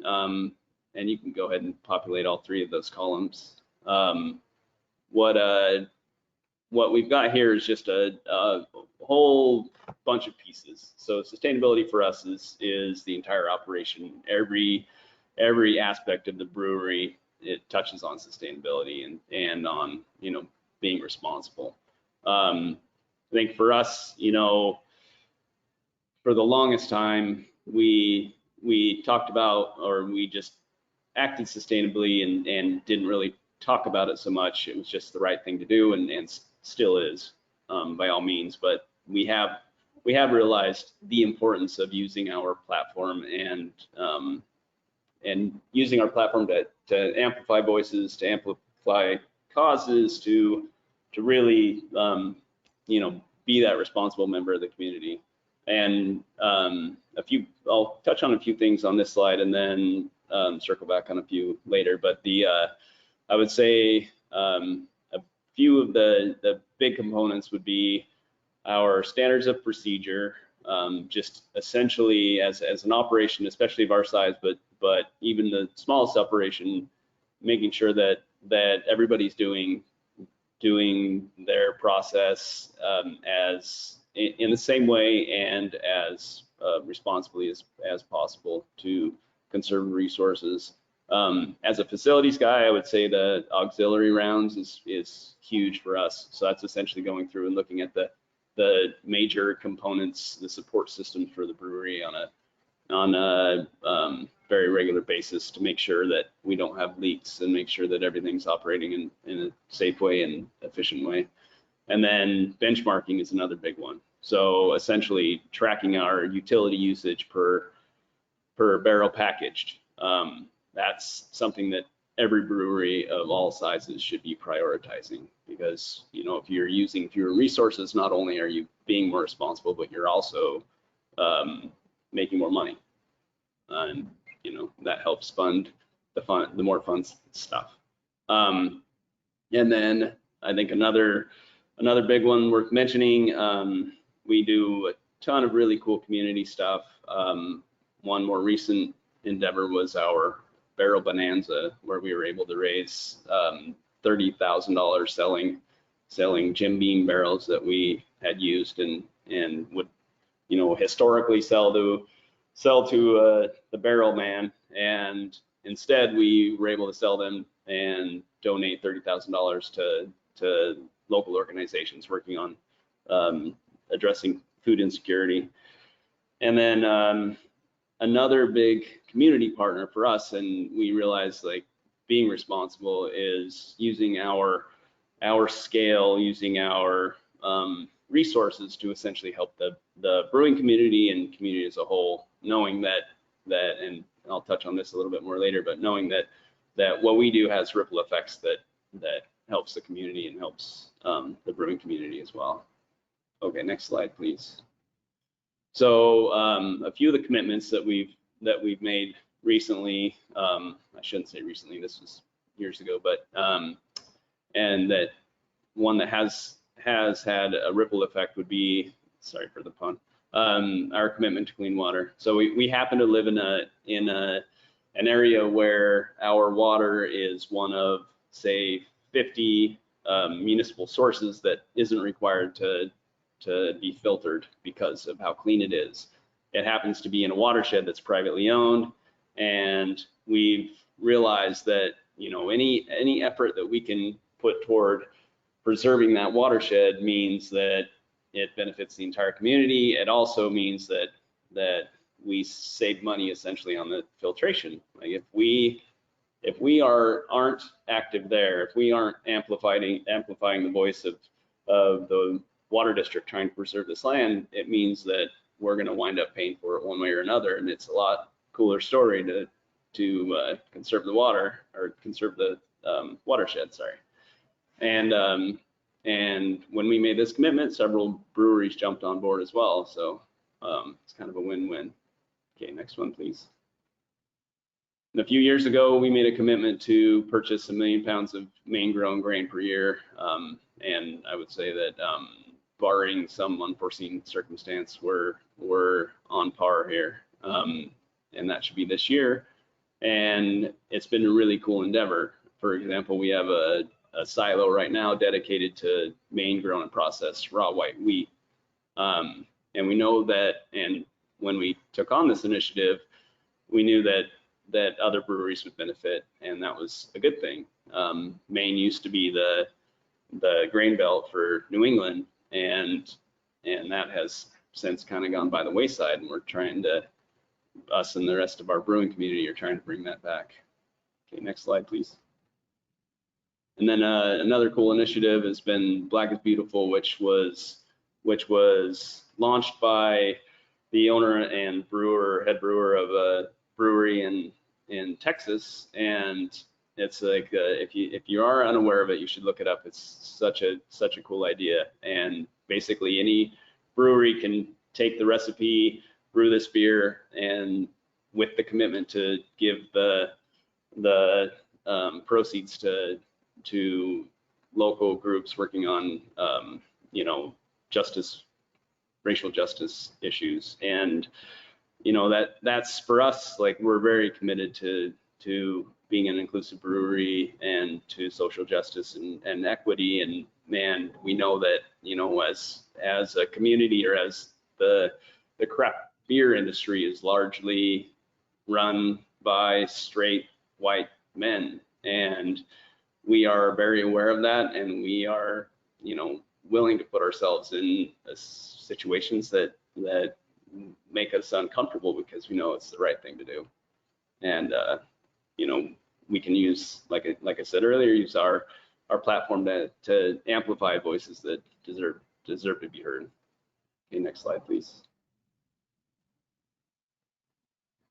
and you can go ahead and populate all three of those columns. What we've got here is just a whole bunch of pieces. So sustainability for us is the entire operation. Every aspect of the brewery, it touches on sustainability and on, you know, being responsible. I think for us, you know, for the longest time, we talked about, or we just acted sustainably and didn't really talk about it so much. It was just the right thing to do, and still is, by all means. But we have realized the importance of using our platform and using our platform to amplify voices, to amplify causes, to really you know, be that responsible member of the community. And I'll touch on a few things on this slide and then circle back on a few later. But I would say a few of the big components would be our standards of procedure, just essentially as an operation, especially of our size, but even the smallest operation, making sure that everybody's doing their process as in the same way and as responsibly as possible to conserve resources. As a facilities guy, I would say the auxiliary rounds is huge for us. So that's essentially going through and looking at the major components, the support systems for the brewery on a very regular basis to make sure that we don't have leaks and make sure that everything's operating in a safe way and efficient way. And then benchmarking is another big one. So essentially tracking our utility usage per barrel packaged. That's something that every brewery of all sizes should be prioritizing, because, you know, if you're using fewer resources, not only are you being more responsible, but you're also making more money, and you know, that helps fund the more fun stuff. And then I think another big one worth mentioning, we do a ton of really cool community stuff. One more recent endeavor was our Barrel Bonanza, where we were able to raise $30,000 selling Jim Beam barrels that we had used and would, you know, historically sell to the barrel man, and instead we were able to sell them and donate $30,000 to local organizations working on addressing food insecurity. And then another big community partner for us, and we realized, like, being responsible is using our scale, using our resources to essentially help the brewing community and community as a whole, knowing that and I'll touch on this a little bit more later, but knowing that what we do has ripple effects that helps the community and helps the brewing community as well. Okay, next slide, please. So a few of the commitments that we've made recently, I shouldn't say recently, this was years ago, but and that one that has had a ripple effect would be, sorry for the pun, our commitment to clean water. So we happen to live in an area where our water is one of, say, 50 municipal sources that isn't required to be filtered because of how clean it is. It happens to be in a watershed that's privately owned, and we've realized that, you know, any effort that we can put toward preserving that watershed means that it benefits the entire community. It also means that we save money essentially on the filtration. Like if we aren't active there, if we aren't amplifying the voice of the water district trying to preserve this land, it means that we're going to wind up paying for it one way or another. And it's a lot cooler story to conserve the water or conserve the watershed, sorry. And when we made this commitment, several breweries jumped on board as well. So it's kind of a win-win. Okay, next one, please. And a few years ago, we made a commitment to purchase 1 million pounds of Maine-grown grain per year. And I would say that barring some unforeseen circumstance, we're on par here. And that should be this year. And it's been a really cool endeavor. For example, we have a silo right now dedicated to Maine-grown and processed raw white wheat. And we know that, and when we took on this initiative, we knew that other breweries would benefit, and that was a good thing. Maine used to be the grain belt for New England, and that has since kind of gone by the wayside, and we're trying to, us and the rest of our brewing community are trying to bring that back. Okay, next slide, please. And then another cool initiative has been Black is Beautiful, which was launched by the owner and head brewer of a brewery in Texas, and it's like if you are unaware of it, you should look it up. It's such a cool idea, and basically any brewery can take the recipe, brew this beer, and with the commitment to give the proceeds to local groups working on racial justice issues. And that's for us, like, we're very committed to being an inclusive brewery and to social justice and equity. And man, we know that, as a community, or as the craft beer industry is largely run by straight white men. And we are very aware of that. And we are, willing to put ourselves in situations that make us uncomfortable because we know it's the right thing to do. And we can use, like I said earlier, use our platform to amplify voices that deserve to be heard. Okay, next slide, please.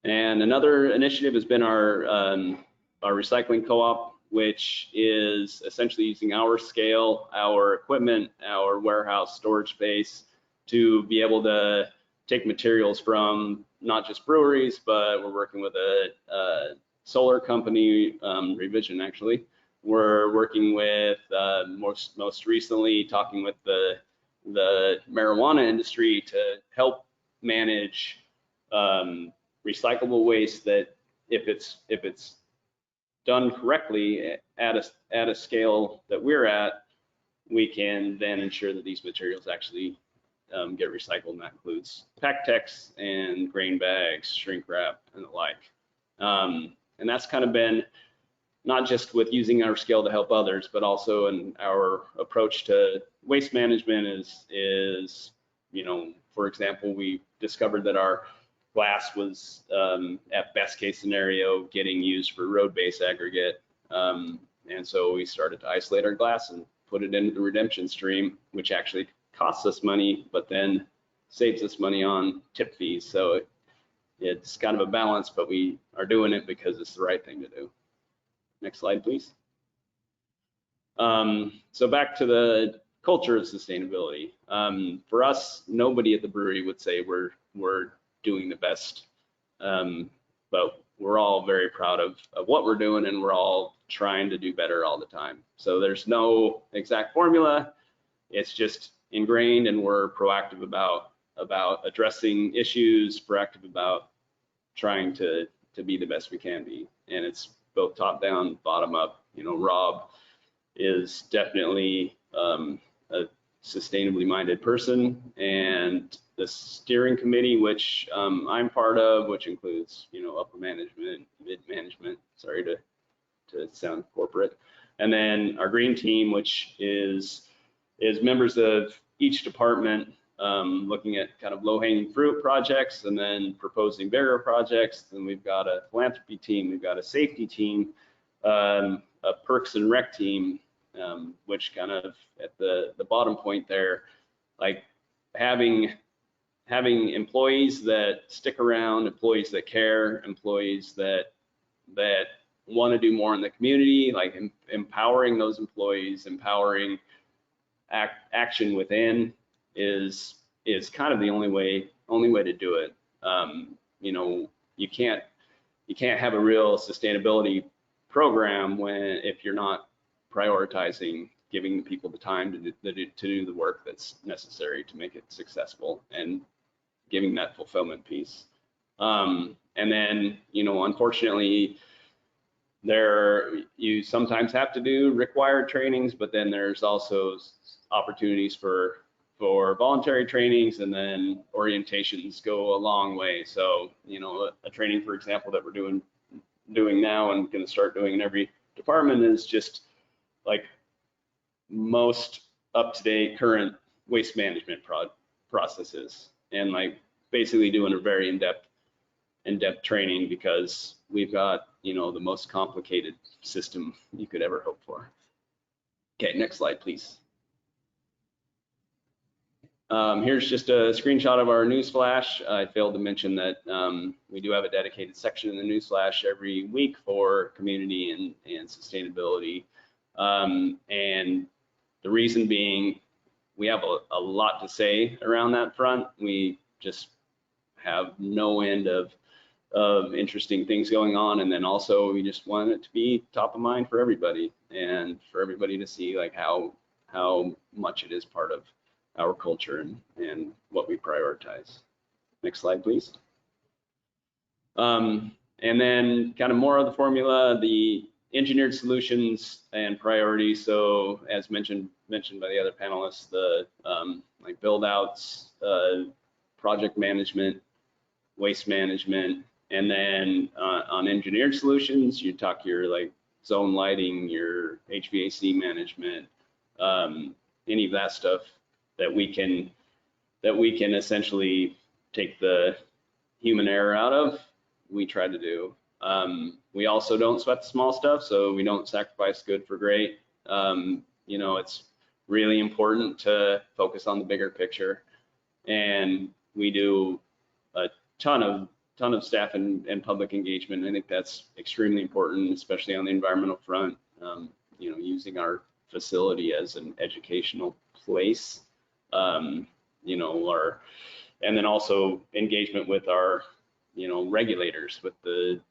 And another initiative has been our recycling co-op, which is essentially using our scale, our equipment, our warehouse storage space to be able to take materials from not just breweries, but we're working with a solar company, Revision actually. We're working with, most recently, talking with the marijuana industry to help manage recyclable waste that if it's done correctly at a scale that we're at, we can then ensure that these materials actually get recycled, and that includes PackTex and grain bags, shrink wrap, and the like. And that's kind of been not just with using our scale to help others, but also in our approach to waste management is for example, we discovered that our glass was at best case scenario getting used for road base aggregate. And so we started to isolate our glass and put it into the redemption stream, which actually costs us money, but then saves us money on tip fees. So it's kind of a balance, but we are doing it because it's the right thing to do. Next slide, please. So back to the culture of sustainability. For us, nobody at the brewery would say we're doing the best, but we're all very proud of what we're doing, and we're all trying to do better all the time. So there's no exact formula. It's just ingrained, and we're proactive about addressing issues, proactive about trying to be the best we can be. And it's both top down, bottom up. Rob is definitely a sustainably minded person, and the steering committee, which I'm part of, which includes upper management, mid management, sorry to sound corporate, and then our green team, which is members of each department, looking at kind of low-hanging fruit projects and then proposing bigger projects. Then we've got a philanthropy team, we've got a safety team, a perks and rec team, which kind of at the bottom point there, like having employees that stick around, employees that care, employees that want to do more in the community, like empowering those employees, empowering action within is kind of the only way to do it. You know, you can't have a real sustainability program if you're not prioritizing giving the people the time to do the work that's necessary to make it successful and giving that fulfillment piece. And then, you know, unfortunately, you sometimes have to do required trainings, but then there's also opportunities for voluntary trainings, and then orientations go a long way. So, you know, a training, for example, that we're doing now and going to start doing in every department is just like most up-to-date current waste management processes, and like basically doing a very in-depth training, because we've got, you know, the most complicated system you could ever hope for. Okay, next slide, please. Here's just a screenshot of our newsflash. I failed to mention that we do have a dedicated section in the newsflash every week for community and sustainability. And the reason being, we have a lot to say around that front. We just have no end of interesting things going on, and then also we just want it to be top of mind for everybody, and for everybody to see like how much it is part of our culture and what we prioritize. Next slide, please. And then kind of more of the formula, the engineered solutions and priorities. So as mentioned by the other panelists, the like build-outs, project management, waste management, and then on engineered solutions, you talk your like zone lighting, your HVAC management, any of that stuff that we can essentially take the human error out of, we try to do. We also don't sweat the small stuff, so we don't sacrifice good for great. You know, it's really important to focus on the bigger picture, and we do a ton of staff and public engagement. I think that's extremely important, especially on the environmental front. You know, using our facility as an educational place. You know, and then also engagement with our, you know, regulators, with the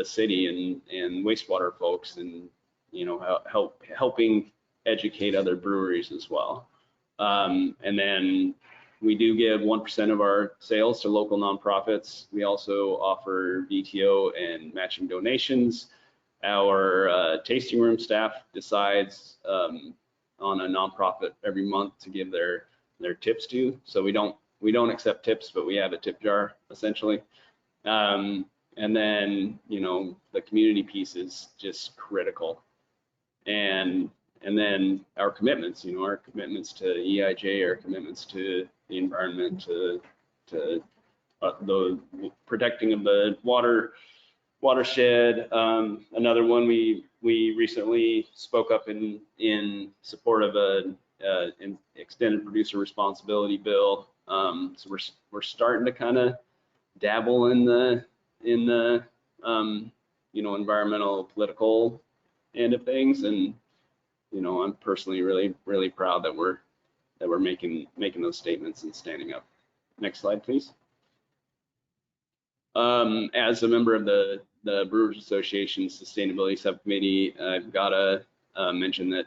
city and wastewater folks, and, you know, helping educate other breweries as well. And then we do give 1% of our sales to local nonprofits. We also offer VTO and matching donations. Our tasting room staff decides on a nonprofit every month to give their tips to. So we don't accept tips, but we have a tip jar essentially. And then, you know, the community piece is just critical. And then our commitments, you know, our commitments to EIJ, our commitments to the environment, to the protecting of the watershed. Another one, we recently spoke up in support of an extended producer responsibility bill. So we're starting to kind of dabble in the you know, environmental political end of things, and you know, I'm personally really proud that we're making those statements and standing up. Next slide, please. As a member of the Brewers Association Sustainability Subcommittee, I've got to mention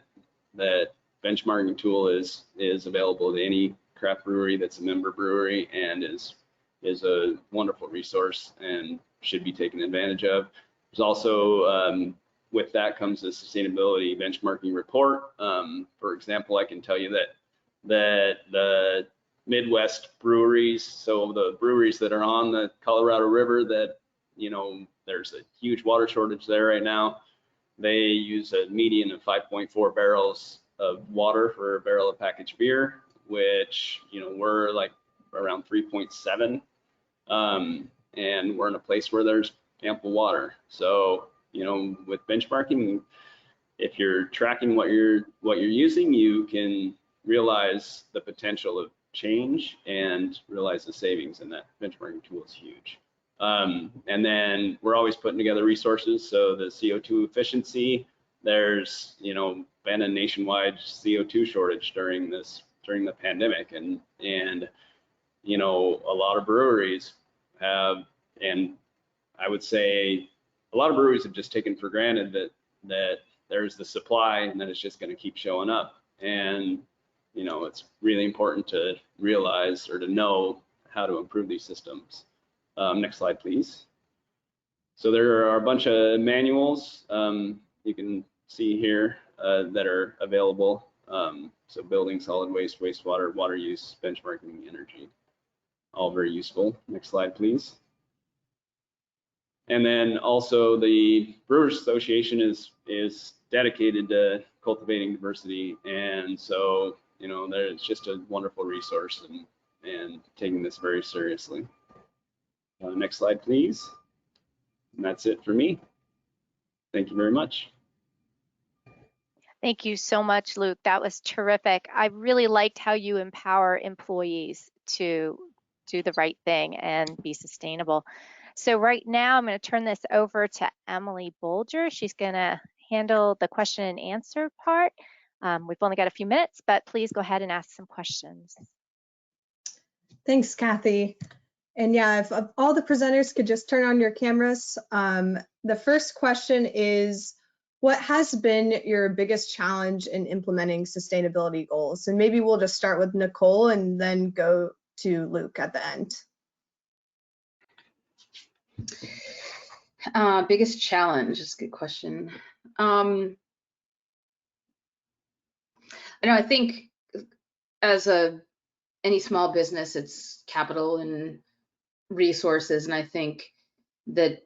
that benchmarking tool is available to any craft brewery that's a member brewery, and is a wonderful resource and should be taken advantage of. There's also with that comes a sustainability benchmarking report. For example, I can tell you that the Midwest breweries, so the breweries that are on the Colorado River, that, you know, there's a huge water shortage there right now. They use a median of 5.4 barrels of water for a barrel of packaged beer, which, you know, we're like around 3.7, and we're in a place where there's ample water. So, you know, with benchmarking, if you're tracking what you're using, you can realize the potential of change and realize the savings, and that benchmarking tool is huge. And then we're always putting together resources. So the CO2 efficiency, there's, been a nationwide CO2 shortage during the pandemic. And a lot of breweries have, and I would say a lot of breweries have just taken for granted that there's the supply and then it's just going to keep showing up. And, it's really important to realize or to know how to improve these systems. Next slide, please. So there are a bunch of manuals you can see here that are available. So building, solid waste, wastewater, water use, benchmarking, energy, all very useful. Next slide, please. And then also the Brewers Association is dedicated to cultivating diversity, and so there's just a wonderful resource and taking this very seriously. Next slide, please. And that's it for me. Thank you very much. Thank you so much, Luke. That was terrific. I really liked how you empower employees to do the right thing and be sustainable. So right now, I'm going to turn this over to Emily Bolger. She's going to handle the question and answer part. We've only got a few minutes, but please go ahead and ask some questions. Thanks, Kathy. And yeah, if all the presenters could just turn on your cameras. The first question is, what has been your biggest challenge in implementing sustainability goals? And maybe we'll just start with Nicole and then go to Luke at the end. Biggest challenge is a good question. I think as any small business, it's capital and resources, and I think that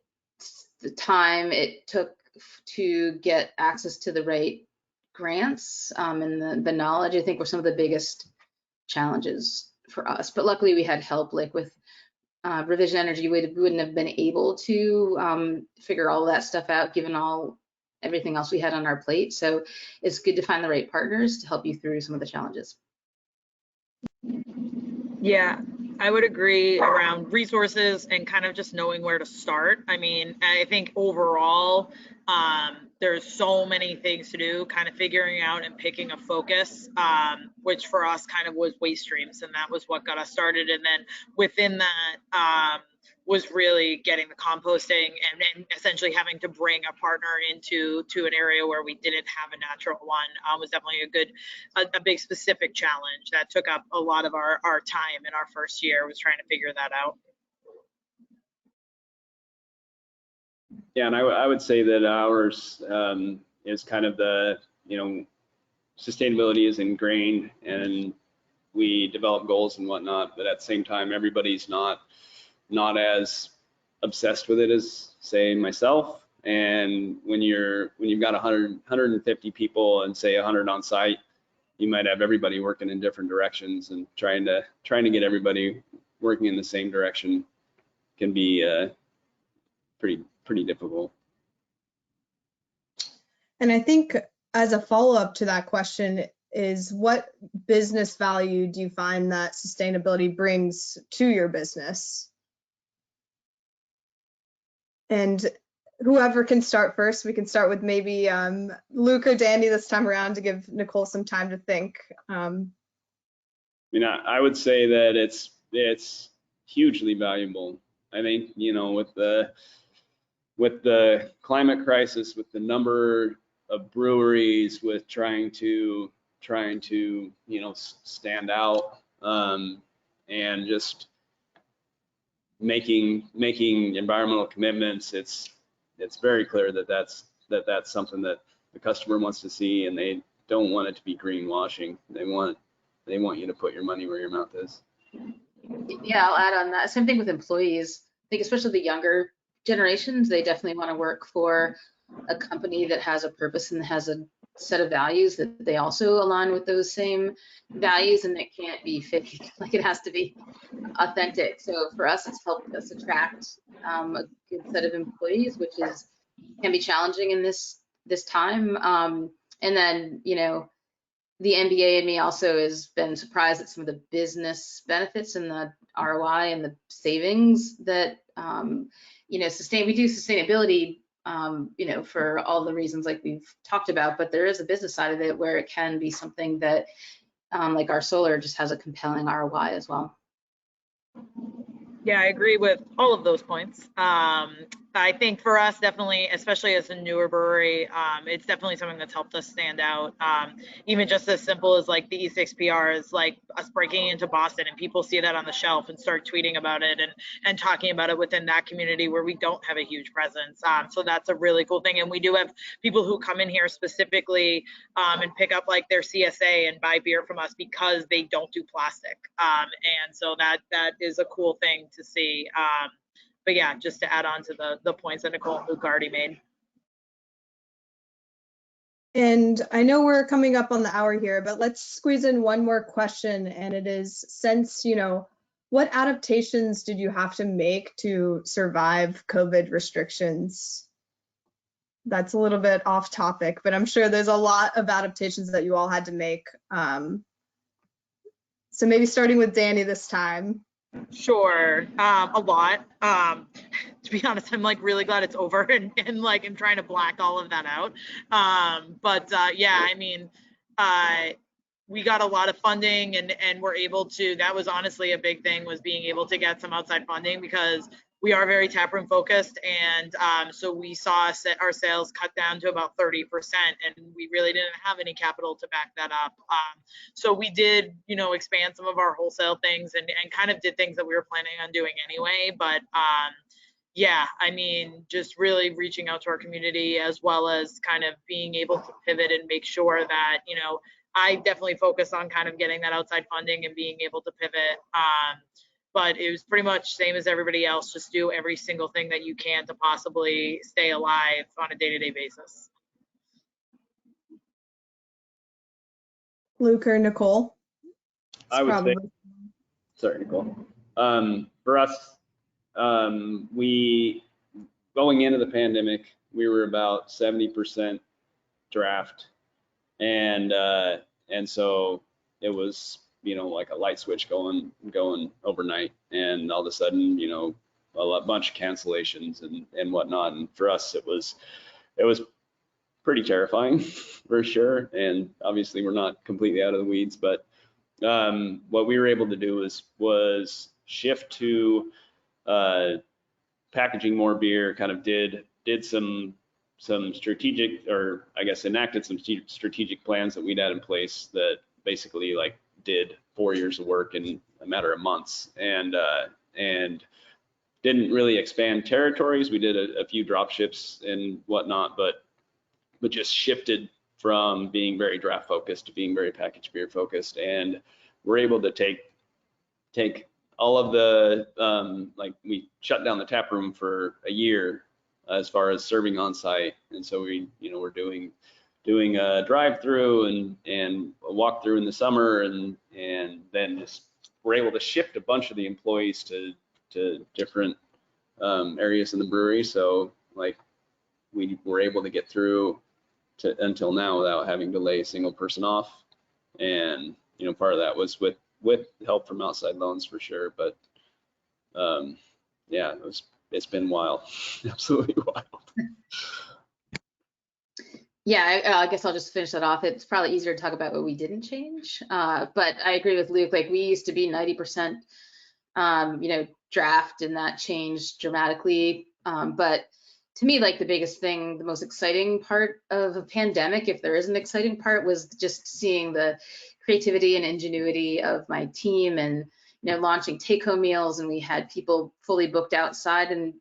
the time it took to get access to the right grants and the knowledge, I think, were some of the biggest challenges for us. But luckily we had help, like with Revision Energy. We wouldn't have been able to figure all of that stuff out given everything else we had on our plate. So it's good to find the right partners to help you through some of the challenges. Yeah, I would agree around resources and kind of just knowing where to start. I mean, I think overall, there's so many things to do, kind of figuring out and picking a focus, which for us kind of was waste streams, and that was what got us started. And then within that was really getting the composting and essentially having to bring a partner into an area where we didn't have a natural one was definitely a big specific challenge that took up a lot of our time in our first year, was trying to figure that out. Yeah, and I would say that ours is kind of the, sustainability is ingrained and we develop goals and whatnot, but at the same time, everybody's not as obsessed with it as, say, myself. And when you've got 150 people and say 100 on site, you might have everybody working in different directions, and trying to get everybody working in the same direction can be pretty difficult. And I think as a follow-up to that question is, what business value do you find that sustainability brings to your business? And whoever can start first, we can start with maybe Luke or Dani this time around to give Nicole some time to think. I would say that it's hugely valuable. I think, with the climate crisis, with the number of breweries, with trying to stand out and just making environmental commitments, it's very clear that that's something that the customer wants to see, and they don't want it to be greenwashing. They want you to put your money where your mouth is. Yeah, I'll add on that. Same thing with employees. I think especially the younger generations, they definitely want to work for a company that has a purpose and has a set of values that they also align with those same values, and it can't be fake. Like, it has to be authentic. So for us, it's helped us attract a good set of employees, which can be challenging in this time. And then, the MBA in me also has been surprised at some of the business benefits and the ROI and the savings that you know, we do sustainability, you know, for all the reasons like we've talked about, but there is a business side of it where it can be something that, like our solar just has a compelling ROI as well. Yeah, I agree with all of those points. I think for us, definitely, especially as a newer brewery, it's definitely something that's helped us stand out. Even just as simple as like the E6PR is like us breaking into Boston and people see that on the shelf and start tweeting about it and talking about it within that community where we don't have a huge presence. So that's a really cool thing. And we do have people who come in here specifically and pick up like their CSA and buy beer from us because they don't do plastic. And so that is a cool thing to see. But yeah, just to add on to the points that Nicole and Luke already made. And I know we're coming up on the hour here, but let's squeeze in one more question. And it is, since, you know, what adaptations did you have to make to survive COVID restrictions? That's a little bit off topic, but I'm sure there's a lot of adaptations that you all had to make. So maybe starting with Dani this time. Sure, a lot. To be honest, I'm like really glad it's over and like I'm trying to black all of that out. But yeah, I mean, we got a lot of funding and we're able to, that was honestly a big thing, was being able to get some outside funding because we are very taproom focused. And so we saw our sales cut down to about 30% and we really didn't have any capital to back that up. So we did, you know, expand some of our wholesale things and kind of did things that we were planning on doing anyway. But yeah, I mean, just really reaching out to our community as well as kind of being able to pivot and make sure that, you know, I definitely focus on kind of getting that outside funding and being able to pivot. But it was pretty much same as everybody else, just do every single thing that you can to possibly stay alive on a day-to-day basis. Luke or Nicole? I would say, sorry, Nicole. For us, we, going into the pandemic, we were about 70% draft. And so it was, you know, like a light switch going overnight, and all of a sudden, you know, a bunch of cancellations and whatnot. And for us, it was pretty terrifying for sure. And obviously we're not completely out of the weeds, but what we were able to do was shift to packaging more beer, kind of did some strategic, or I guess enacted some strategic plans that we'd had in place that basically like did 4 years of work in a matter of months, and didn't really expand territories. We did a few drop ships and whatnot, but just shifted from being very draft focused to being very packaged beer focused, and we're able to take all of the like we shut down the tap room for a year as far as serving on site, and so we, you know, we're doing a drive-through and a walk-through in the summer, and then just we're able to shift a bunch of the employees to different areas in the brewery. So like we were able to get through until now without having to lay a single person off, and you know, part of that was with help from outside loans for sure. But yeah, it's been wild, absolutely wild. Yeah, I guess I'll just finish that off. It's probably easier to talk about what we didn't change. But I agree with Luke, like we used to be 90%, you know, draft, and that changed dramatically. But to me, like the biggest thing, the most exciting part of a pandemic, if there is an exciting part, was just seeing the creativity and ingenuity of my team, and you know, launching take-home meals, and we had people fully booked outside in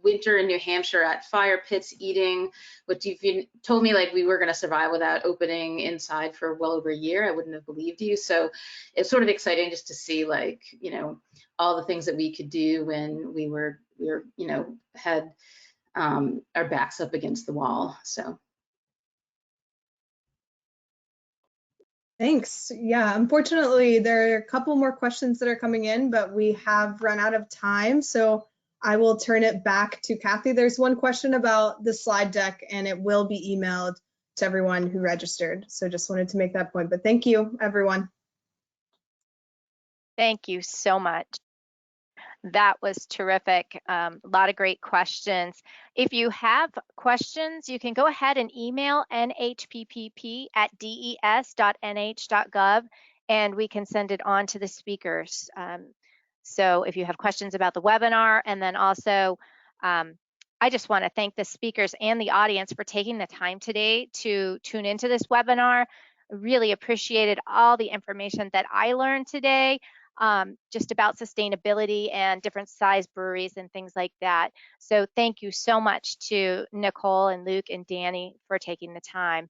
winter in New Hampshire at fire pits eating. Which if you told me like we were going to survive without opening inside for well over a year, I wouldn't have believed you. So it's sort of exciting just to see, like, you know, all the things that we could do when we were you know, had our backs up against the wall. So Thanks. Yeah, unfortunately, there are a couple more questions that are coming in, but we have run out of time. So I will turn it back to Kathy. There's one question about the slide deck, and it will be emailed to everyone who registered. So just wanted to make that point. But thank you, everyone. Thank you so much. That was terrific. A lot of great questions. If you have questions, you can go ahead and email nhppp@des.nh.gov, and we can send it on to the speakers. So if you have questions about the webinar, and then also, I just want to thank the speakers and the audience for taking the time today to tune into this webinar. Really appreciated all the information that I learned today. Just about sustainability and different size breweries and things like that. So thank you so much to Nicole and Luke and Dani for taking the time.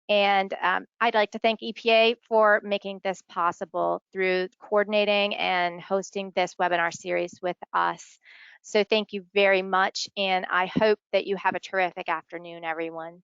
And I'd like to thank EPA for making this possible through coordinating and hosting this webinar series with us. So thank you very much, and I hope that you have a terrific afternoon, everyone.